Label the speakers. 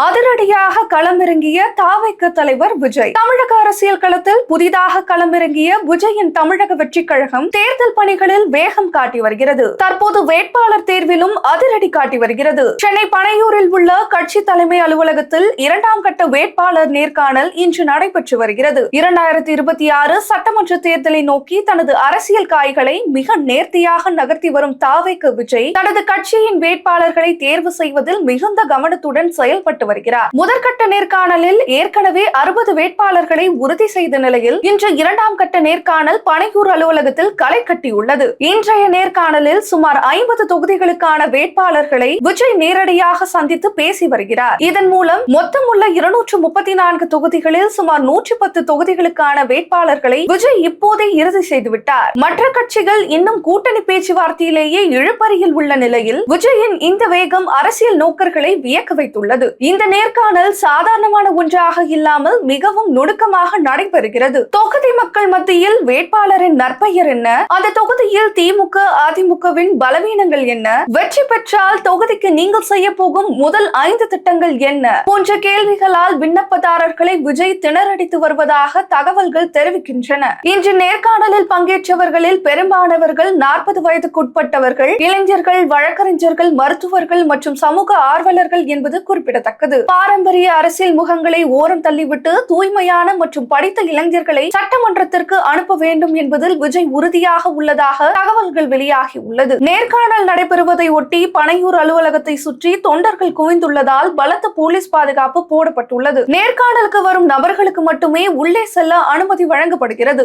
Speaker 1: அதிரடியாக களமிறங்கிய தாவைக்க தலைவர் விஜய். தமிழக அரசியல் களத்தில் புதிதாக களமிறங்கிய விஜயின் தமிழக வெற்றிக் கழகம் தேர்தல் பணிகளில் வேகம் காட்டி வருகிறது. தற்போது வேட்பாளர் தேர்விலும் அதிரடி காட்டி வருகிறது. சென்னை பனையூரில் உள்ள கட்சி தலைமை அலுவலகத்தில் 2ஆம் கட்ட வேட்பாளர் நேர்காணல் இன்று நடைபெற்று வருகிறது. 2026 சட்டமன்ற தேர்தலை நோக்கி தனது அரசியல் காய்களை மிக நேர்த்தியாக நகர்த்தி வரும் தாவைக்க விஜய் தனது கட்சியின் வேட்பாளர்களை தேர்வு செய்வதில் மிகுந்த கவனத்துடன் செயல்பட்டு வருகிறார். முதற்கட்ட நேர்காணலில் ஏற்கனவே 60 வேட்பாளர்களை உறுதி செய்த நிலையில் இன்று 2ஆம் கட்ட நேர்காணல் பனையூர் அலுவலகத்தில் களை கட்டியுள்ளது. இன்றைய நேர்காணலில் சுமார் 50 தொகுதிகளுக்கான வேட்பாளர்களை விஜய் நேரடியாக சந்தித்து பேசி வருகிறார். இதன் மூலம் மொத்தமுள்ள 234 தொகுதிகளில் சுமார் 110 தொகுதிகளுக்கான வேட்பாளர்களை விஜய் இப்போதே இறுதி செய்துவிட்டார். மற்ற கட்சிகள் இன்னும் கூட்டணி பேச்சுவார்த்தையிலேயே இழுபறியில் உள்ள நிலையில் விஜயின் இந்த வேகம் அரசியல் நோக்கர்களை வியக்க வைத்துள்ளது. இந்த நேர்காணல் சாதாரணமான ஒன்றாக இல்லாமல் மிகவும் நுணுக்கமாக நடைபெறுகிறது. தொகுதி மக்கள் மத்தியில் வேட்பாளரின் நற்பெயர் என்ன, அந்த தொகுதியில் திமுக அதிமுகவின் பலவீனங்கள் என்ன, வெற்றி பெற்றால் தொகுதிக்கு நீங்கள் செய்ய போகும் முதல் 5 திட்டங்கள் என்ன போன்ற கேள்விகளால் விண்ணப்பதாரர்களை விஜய் திணறடித்து வருவதாக தகவல்கள் தெரிவிக்கின்றன. இன்று நேர்காணலில் பங்கேற்றவர்களில் பெரும்பாலானவர்கள் 40 வயதுக்குட்பட்டவர்கள், இளைஞர்கள், வழக்கறிஞர்கள், மருத்துவர்கள் மற்றும் சமூக ஆர்வலர்கள் என்பது குறிப்பிடத்தக்கது. பாரம்பரிய அரசியல் முகங்களை ஓரம் தள்ளிவிட்டு தூய்மையான மற்றும் படித்த இளைஞர்களை சட்டமன்றத்திற்கு அனுப்ப வேண்டும் என்பதில் விஜய் உறுதியாக உள்ளதாக தகவல்கள் வெளியாகி உள்ளது. நேர்காணல் நடைபெறுவதை ஒட்டி பனையூர் அலுவலகத்தை சுற்றி தொண்டர்கள் குவிந்துள்ளதால் பலத்த போலீஸ் பாதுகாப்பு போடப்பட்டுள்ளது. நேர்காணலுக்கு வரும் நபர்களுக்கு மட்டுமே உள்ளே செல்ல அனுமதி வழங்கப்படுகிறது.